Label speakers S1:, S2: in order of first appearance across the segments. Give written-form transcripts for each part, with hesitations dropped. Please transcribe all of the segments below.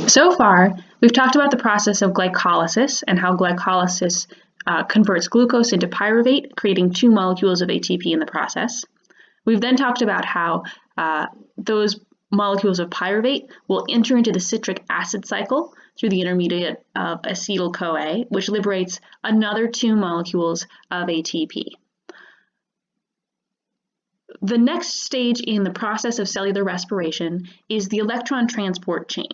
S1: So far, we've talked about the process of glycolysis and how glycolysis converts glucose into pyruvate, creating 2 molecules of ATP in the process. We've then talked about how those molecules of pyruvate will enter into the citric acid cycle through the intermediate of acetyl-CoA, which liberates another 2 molecules of ATP. The next stage in the process of cellular respiration is the electron transport chain.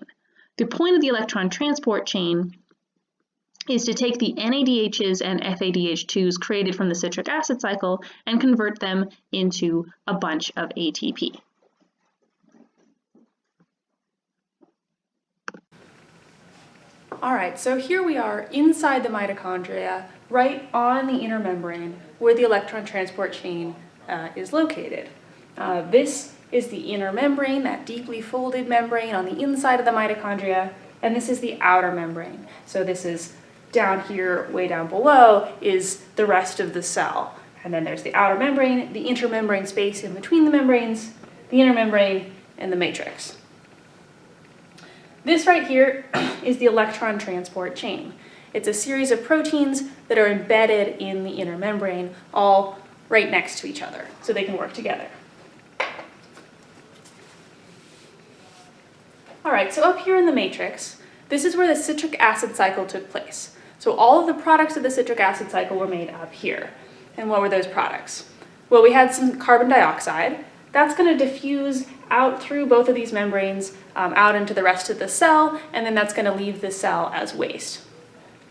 S1: The point of the electron transport chain is to take the NADHs and FADH2s created from the citric acid cycle and convert them into a bunch of ATP.
S2: All right, so here we are inside the mitochondria, right on the inner membrane where the electron transport chain is located. This is the inner membrane, that deeply folded membrane on the inside of the mitochondria, and this is the outer membrane. So this is down here, way down below, is the rest of the cell. And then there's the outer membrane, the intermembrane space in between the membranes, the inner membrane, and the matrix. This right here is the electron transport chain. It's a series of proteins that are embedded in the inner membrane, all right next to each other, so they can work together. All right, so up here in the matrix, this is where the citric acid cycle took place. So all of the products of the citric acid cycle were made up here. And what were those products? Well, we had some carbon dioxide. That's going to diffuse out through both of these membranes, out into the rest of the cell, and then that's going to leave the cell as waste.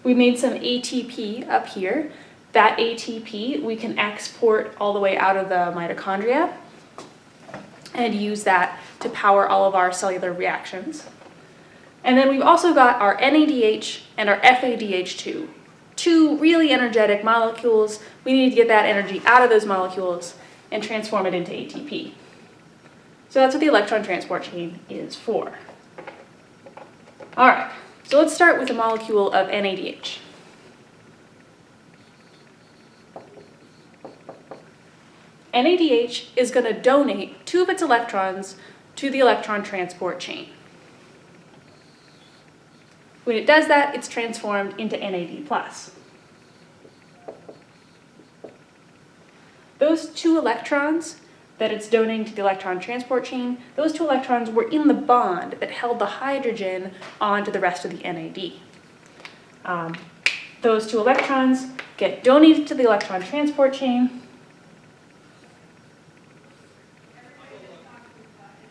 S2: We made some ATP up here. That ATP we can export all the way out of the mitochondria and use that to power all of our cellular reactions. And then we've also got our NADH and our FADH2, 2 really energetic molecules. We need to get that energy out of those molecules and transform it into ATP. So that's what the electron transport chain is for. All right, so let's start with the molecule of NADH. NADH is going to donate 2 of its electrons to the electron transport chain. When it does that, it's transformed into NAD+. Those 2 electrons that it's donating to the electron transport chain, those 2 electrons were in the bond that held the hydrogen onto the rest of the NAD. Those 2 electrons get donated to the electron transport chain,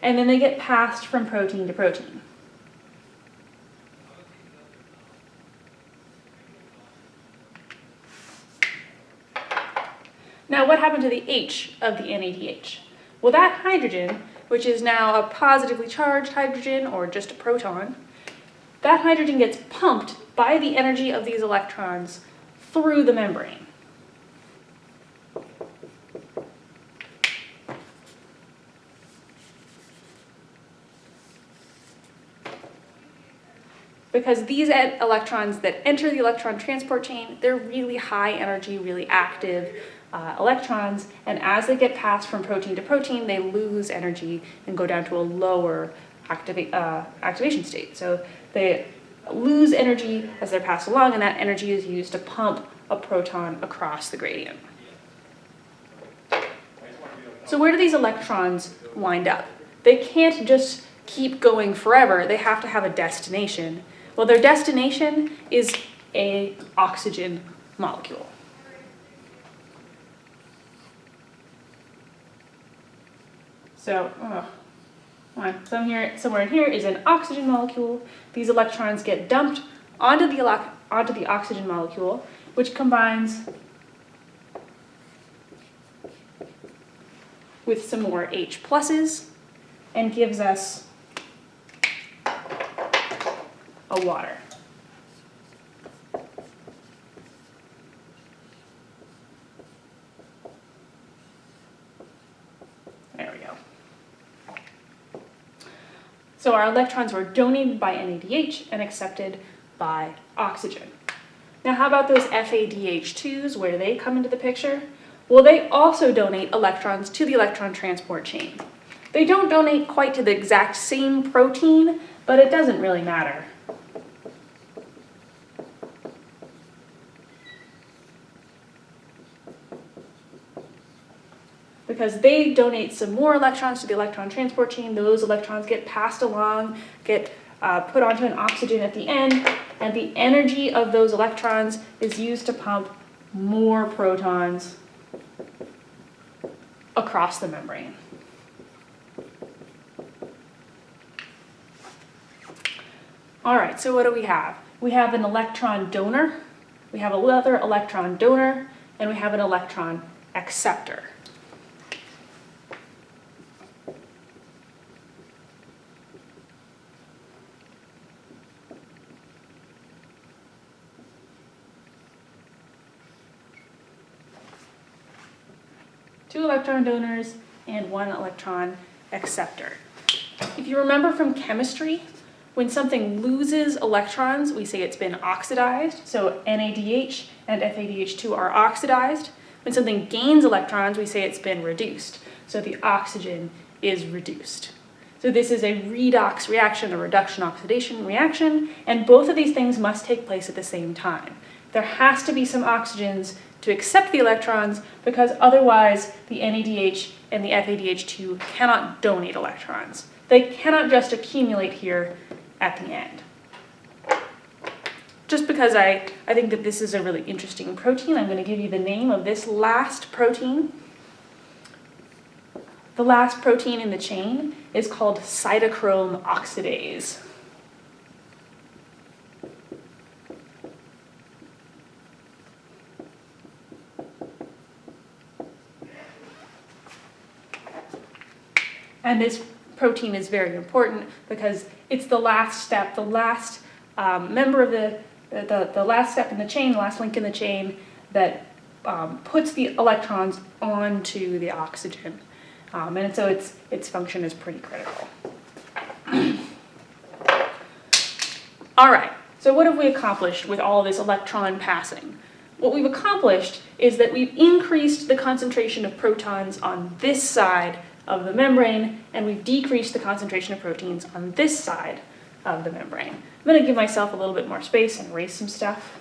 S2: and then they get passed from protein to protein. Now, what happened to the H of the NADH? Well, that hydrogen, which is now a positively charged hydrogen or just a proton, that hydrogen gets pumped by the energy of these electrons through the membrane. Because these electrons that enter the electron transport chain, they're really high energy, really active electrons, and as they get passed from protein to protein, they lose energy and go down to a lower activation state. So they lose energy as they're passed along, and that energy is used to pump a proton across the gradient. So where do these electrons wind up? They can't just keep going forever. They have to have a destination. Well, their destination is an oxygen molecule. So somewhere in here is an oxygen molecule. These electrons get dumped onto the oxygen molecule, which combines with some more H pluses and gives us a water. There we go. So our electrons were donated by NADH and accepted by oxygen. Now how about those FADH2s? Where do they come into the picture? Well, they also donate electrons to the electron transport chain. They don't donate quite to the exact same protein but it doesn't really matter. Because they donate some more electrons to the electron transport chain. Those electrons get passed along, get put onto an oxygen at the end, and the energy of those electrons is used to pump more protons across the membrane. All right, so what do we have? We have an electron donor, we have another electron donor, and we have an electron acceptor. Two electron donors and one electron acceptor. If you remember from chemistry, when something loses electrons, we say it's been oxidized. So NADH and FADH2 are oxidized. When something gains electrons, we say it's been reduced. So the oxygen is reduced. So this is a redox reaction, a reduction oxidation reaction, and both of these things must take place at the same time. There has to be some oxygens to accept the electrons, because otherwise the NADH and the FADH2 cannot donate electrons. They cannot just accumulate here at the end. Just because I think that this is a really interesting protein, I'm going to give you the name of this last protein. The last protein in the chain is called cytochrome oxidase. And this protein is very important because it's the last step, the last member of the last step in the chain, the last link in the chain that puts the electrons onto the oxygen. And so its function is pretty critical. All right, so what have we accomplished with all of this electron passing? What we've accomplished is that we've increased the concentration of protons on this side of the membrane, and we've decreased the concentration of proteins on this side of the membrane. I'm going to give myself a little bit more space and erase some stuff.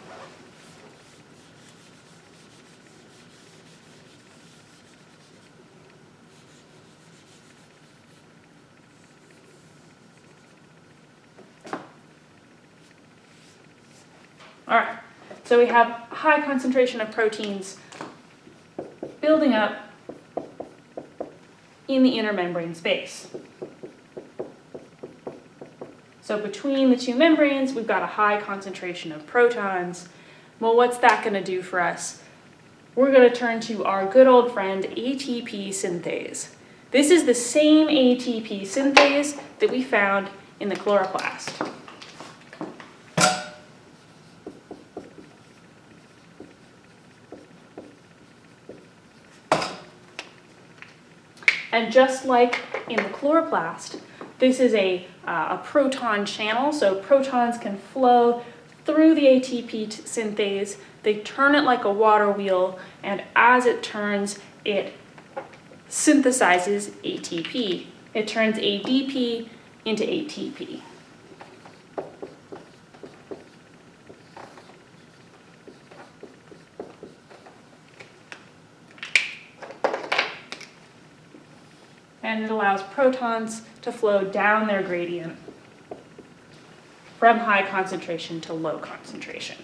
S2: All right, so we have high concentration of proteins building up in the inner membrane space. So between the two membranes, we've got a high concentration of protons. Well, what's that going to do for us? We're going to turn to our good old friend ATP synthase. This is the same ATP synthase that we found in the chloroplast. And just like in the chloroplast, this is a proton channel, so protons can flow through the ATP synthase. They turn it like a water wheel, and as it turns, it synthesizes ATP. It turns ADP into ATP. And it allows protons to flow down their gradient from high concentration to low concentration.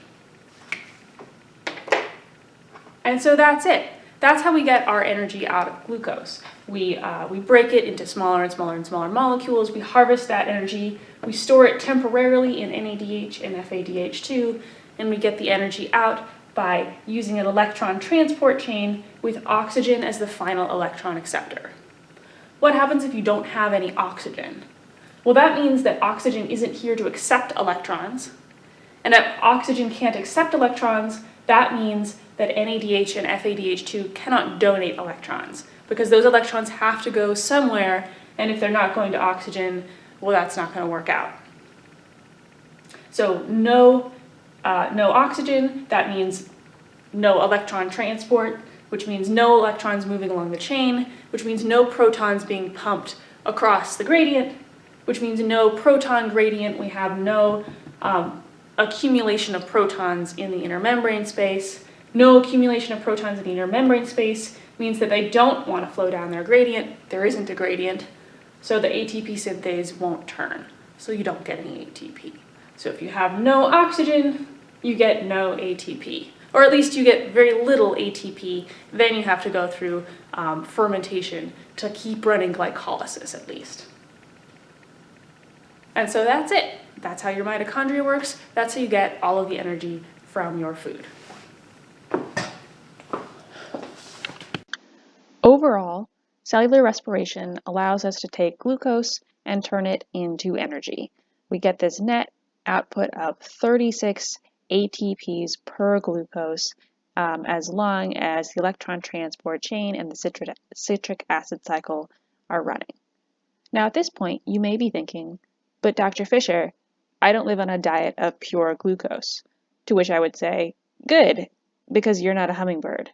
S2: And so that's it. That's how we get our energy out of glucose. We break it into smaller and smaller and smaller molecules. We harvest that energy. We store it temporarily in NADH and FADH2, and we get the energy out by using an electron transport chain with oxygen as the final electron acceptor. What happens if you don't have any oxygen? Well, that means that oxygen isn't here to accept electrons. And if oxygen can't accept electrons, that means that NADH and FADH2 cannot donate electrons, because those electrons have to go somewhere, and if they're not going to oxygen, well, that's not going to work out. So no oxygen, that means no electron transport, which means no electrons moving along the chain, which means no protons being pumped across the gradient, which means no proton gradient. We have no accumulation of protons in the inner membrane space. No accumulation of protons in the inner membrane space means that they don't want to flow down their gradient. There isn't a gradient, so the ATP synthase won't turn, so you don't get any ATP. So if you have no oxygen, you get no ATP, or at least you get very little ATP. Then you have to go through fermentation to keep running glycolysis at least. And so that's it. That's how your mitochondria works. That's how you get all of the energy from your food.
S1: Overall, cellular respiration allows us to take glucose and turn it into energy. We get this net output of 36 ATPs per glucose as long as the electron transport chain and the citric acid cycle are running. Now at this point, you may be thinking, but Dr. Fisher, I don't live on a diet of pure glucose. To which I would say, good, because you're not a hummingbird.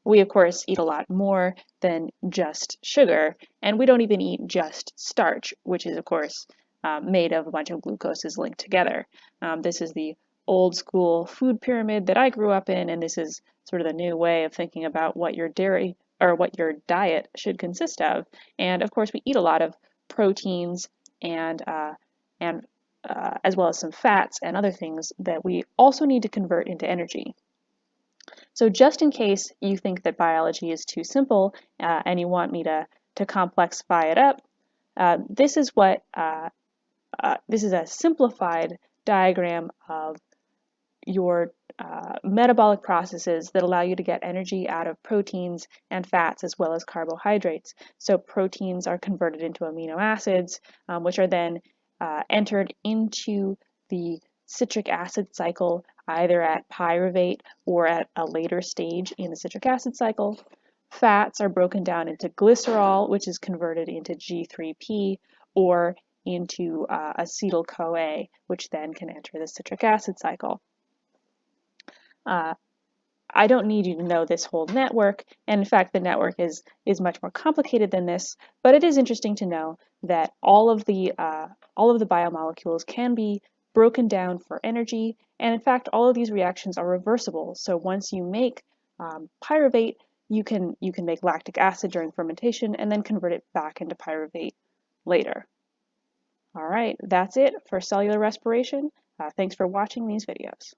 S1: We, of course, eat a lot more than just sugar, and we don't even eat just starch, which is, of course, made of a bunch of glucoses linked together. This is the old school food pyramid that I grew up in, and this is sort of the new way of thinking about what your dairy or what your diet should consist of. And of course, we eat a lot of proteins and as well as some fats and other things that we also need to convert into energy. So just in case you think that biology is too simple and you want me to complexify it up, this is a simplified diagram of your metabolic processes that allow you to get energy out of proteins and fats as well as carbohydrates. So proteins are converted into amino acids, which are then entered into the citric acid cycle either at pyruvate or at a later stage in the citric acid cycle. Fats are broken down into glycerol, which is converted into G3P, or into acetyl-CoA, which then can enter the citric acid cycle. I don't need you to know this whole network, and in fact the network is much more complicated than this, but it is interesting to know that all of the biomolecules can be broken down for energy, and in fact all of these reactions are reversible. So once you make pyruvate, you can make lactic acid during fermentation and then convert it back into pyruvate later. All right, that's it for cellular respiration. Thanks for watching these videos.